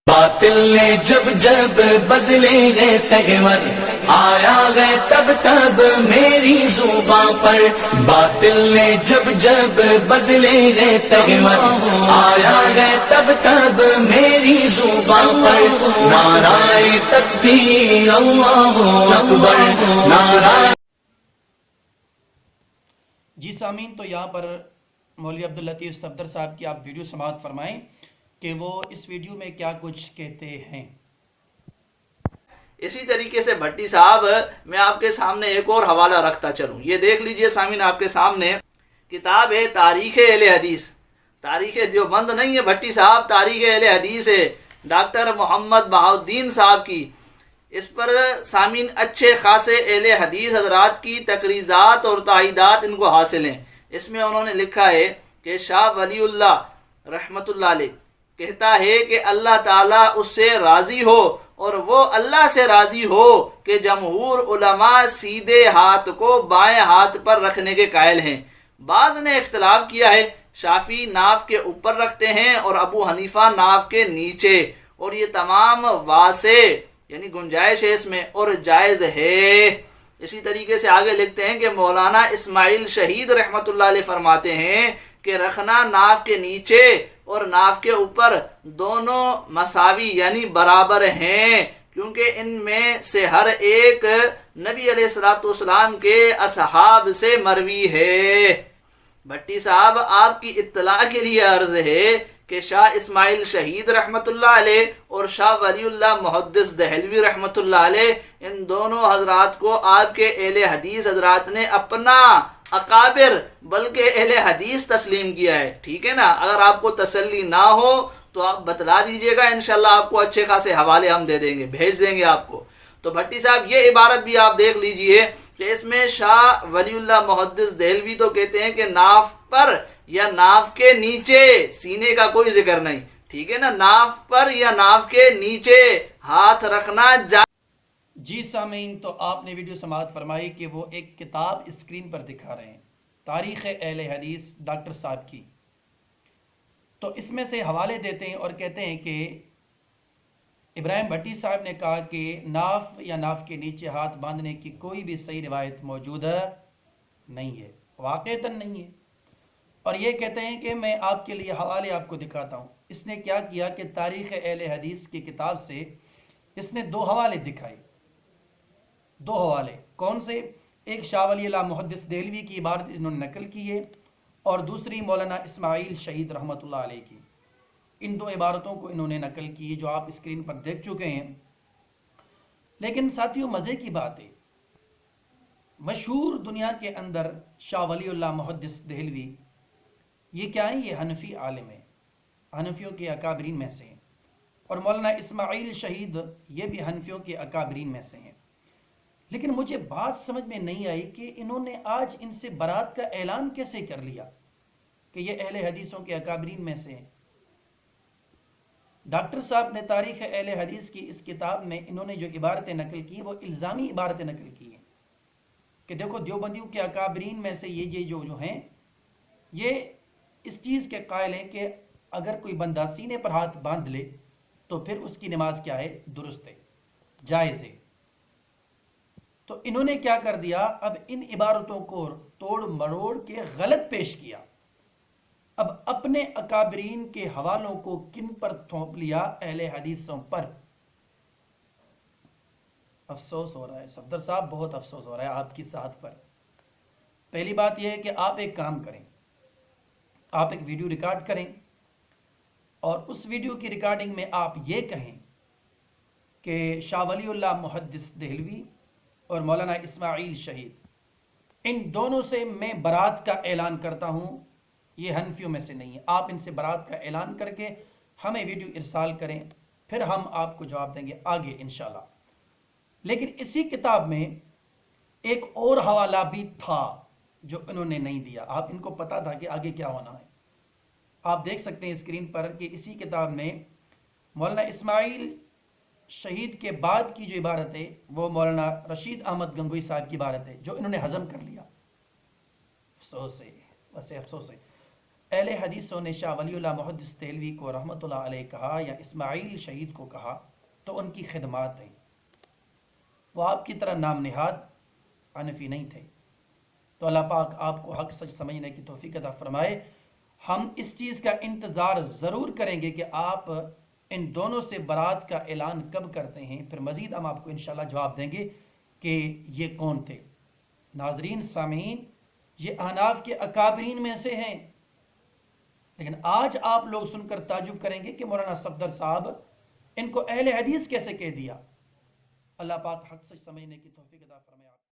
باطل نے جب جب بدلے گئے تیور، آیا گئے تب تب میری زباں پر۔ باطل نے جب جب بدلے گئے تیور، آیا گئے تب تب میری زباں پر۔ نعرہ تکبیر اللہ اکبر، نعرہ۔ جی سامعین، تو یہاں پر مولوی عبداللطیف صفدر صاحب کی آپ ویڈیو سماعت فرمائیں کہ وہ اس ویڈیو میں کیا کچھ کہتے ہیں۔ اسی طریقے سے بھٹی صاحب، میں آپ کے سامنے ایک اور حوالہ رکھتا چلوں، یہ دیکھ لیجئے سامعین آپ کے سامنے کتاب ہے تاریخ اہل حدیث۔ تاریخ دیوبند نہیں ہے بھٹی صاحب، تاریخ اہل حدیث ہے ڈاکٹر محمد بہاؤالدین صاحب کی۔ اس پر سامعین اچھے خاصے اہل حدیث حضرات کی تقریضات اور تائیدات ان کو حاصل ہیں۔ اس میں انہوں نے لکھا ہے کہ شاہ ولی اللہ رحمت اللہ علیہ کہتا ہے کہ اللہ تعالیٰ اس سے راضی ہو اور وہ اللہ سے راضی ہو کہ جمہور علماء سیدھے ہاتھ کو بائیں ہاتھ پر رکھنے کے قائل ہیں۔ بعض نے اختلاف کیا ہے، شافعی ناف کے اوپر رکھتے ہیں اور ابو حنیفہ ناف کے نیچے، اور یہ تمام واسع یعنی گنجائش ہے اس میں اور جائز ہے۔ اسی طریقے سے آگے لکھتے ہیں کہ مولانا اسماعیل شہید رحمت اللہ علیہ فرماتے ہیں کہ رکھنا ناف کے نیچے اور ناف کے اوپر دونوں مساوی یعنی برابر ہیں، کیونکہ ان میں سے ہر ایک نبی علیہ الصلوۃ والسلام کے اصحاب سے مروی ہے۔ بھٹی صاحب، آپ کی اطلاع کے لیے عرض ہے کہ شاہ اسماعیل شہید رحمت اللہ علیہ اور شاہ ولی اللہ محدث دہلوی رحمت اللہ علیہ، ان دونوں حضرات کو آپ کے اہل حدیث حضرات نے اپنا اکابر بلکہ اہل حدیث تسلیم کیا ہے۔ ٹھیک ہے نا؟ اگر آپ کو تسلی نہ ہو تو آپ بتلا دیجئے گا، انشاءاللہ آپ کو اچھے خاصے حوالے ہم دے دیں گے، بھیج دیں گے آپ کو۔ تو بھٹی صاحب، یہ عبارت بھی آپ دیکھ لیجئے کہ اس میں شاہ ولی اللہ محدث دہلوی تو کہتے ہیں کہ ناف پر یا ناف کے نیچے، سینے کا کوئی ذکر نہیں، ٹھیک ہے نا، ناف پر یا ناف کے نیچے ہاتھ رکھنا جی سامعین، تو آپ نے ویڈیو سماعت فرمائی کہ وہ ایک کتاب اسکرین پر دکھا رہے ہیں، تاریخ اہل حدیث ڈاکٹر صاحب کی۔ تو اس میں سے حوالے دیتے ہیں اور کہتے ہیں کہ ابراہیم بھٹی صاحب نے کہا کہ ناف یا ناف کے نیچے ہاتھ باندھنے کی کوئی بھی صحیح روایت موجود نہیں ہے، واقعتاً نہیں ہے۔ اور یہ کہتے ہیں کہ میں آپ کے لیے حوالے آپ کو دکھاتا ہوں۔ اس نے کیا کیا کہ تاریخ اہل حدیث کی کتاب سے اس نے دو حوالے دکھائے، دو حوالے۔ کون سے؟ ایک شاہ ولی اللہ محدث دہلوی کی عبارت انہوں نے نقل کی ہے، اور دوسری مولانا اسماعیل شہید رحمت اللہ علیہ کی۔ ان دو عبارتوں کو انہوں نے نقل کی جو آپ اسکرین پر دیکھ چکے ہیں۔ لیکن ساتھیوں، مزے کی بات ہے، مشہور دنیا کے اندر شاہ ولی اللہ محدث دہلوی یہ کیا ہیں؟ یہ حنفی عالم ہیں، حنفیوں کے اکابرین میں سے ہیں، اور مولانا اسماعیل شہید یہ بھی حنفیوں کے اکابرین میں سے ہیں۔ لیکن مجھے بات سمجھ میں نہیں آئی کہ انہوں نے آج ان سے برات کا اعلان کیسے کر لیا کہ یہ اہل حدیثوں کے اکابرین میں سے ہیں۔ ڈاکٹر صاحب نے تاریخ اہل حدیث کی اس کتاب میں انہوں نے جو عبارتیں نقل کی وہ الزامی عبارتیں نقل کی ہیں کہ دیکھو دیوبندیوں کے اکابرین میں سے یہ جو ہیں، یہ اس چیز کے قائل ہیں کہ اگر کوئی بندہ سینے پر ہاتھ باندھ لے تو پھر اس کی نماز کیا ہے؟ درست ہے، جائز ہے۔ تو انہوں نے کیا کر دیا؟ اب ان عبارتوں کو توڑ مروڑ کے غلط پیش کیا، اب اپنے اکابرین کے حوالوں کو کن پر تھوپ لیا؟ اہل حدیثوں پر۔ افسوس ہو رہا ہے صفدر صاحب، بہت افسوس ہو رہا ہے آپ کی ساتھ پر۔ پہلی بات یہ ہے کہ آپ ایک کام کریں، آپ ایک ویڈیو ریکارڈ کریں اور اس ویڈیو کی ریکارڈنگ میں آپ یہ کہیں کہ شاہ ولی اللہ محدث دہلوی اور مولانا اسماعیل شہید، ان دونوں سے میں برات کا اعلان کرتا ہوں، یہ حنفیوں میں سے نہیں ہے۔ آپ ان سے برات کا اعلان کر کے ہمیں ویڈیو ارسال کریں، پھر ہم آپ کو جواب دیں گے آگے انشاءاللہ۔ لیکن اسی کتاب میں ایک اور حوالہ بھی تھا جو انہوں نے نہیں دیا۔ آپ ان کو پتا تھا کہ آگے کیا ہونا ہے۔ آپ دیکھ سکتے ہیں اسکرین پر کہ اسی کتاب میں مولانا اسماعیل شہید کے بعد کی جو عبارت ہے وہ مولانا رشید احمد گنگوئی صاحب کی عبارت ہے جو انہوں نے ہضم کر لیا۔ افسوس ہے، ویسے افسوس ہے۔ اہل حدیثوں نے شاہ ولی اللہ محدث دہلوی کو رحمۃ اللہ علیہ کہا یا اسماعیل شہید کو کہا تو ان کی خدمات ہیں، وہ آپ کی طرح نام نہاد حنفی نہیں تھے۔ تو اللہ پاک آپ کو حق سچ سمجھنے کی توفیق عطا فرمائے۔ ہم اس چیز کا انتظار ضرور کریں گے کہ آپ ان دونوں سے برات کا اعلان کب کرتے ہیں، پھر مزید ہم آپ کو انشاءاللہ جواب دیں گے کہ یہ کون تھے۔ ناظرین سامعین، یہ احناف کے اکابرین میں سے ہیں، لیکن آج آپ لوگ سن کر تعجب کریں گے کہ مولانا صفدر صاحب ان کو اہل حدیث کیسے کہہ دیا۔ اللہ پاک حق سچ سمجھنے کی توفیق عطا فرمائے۔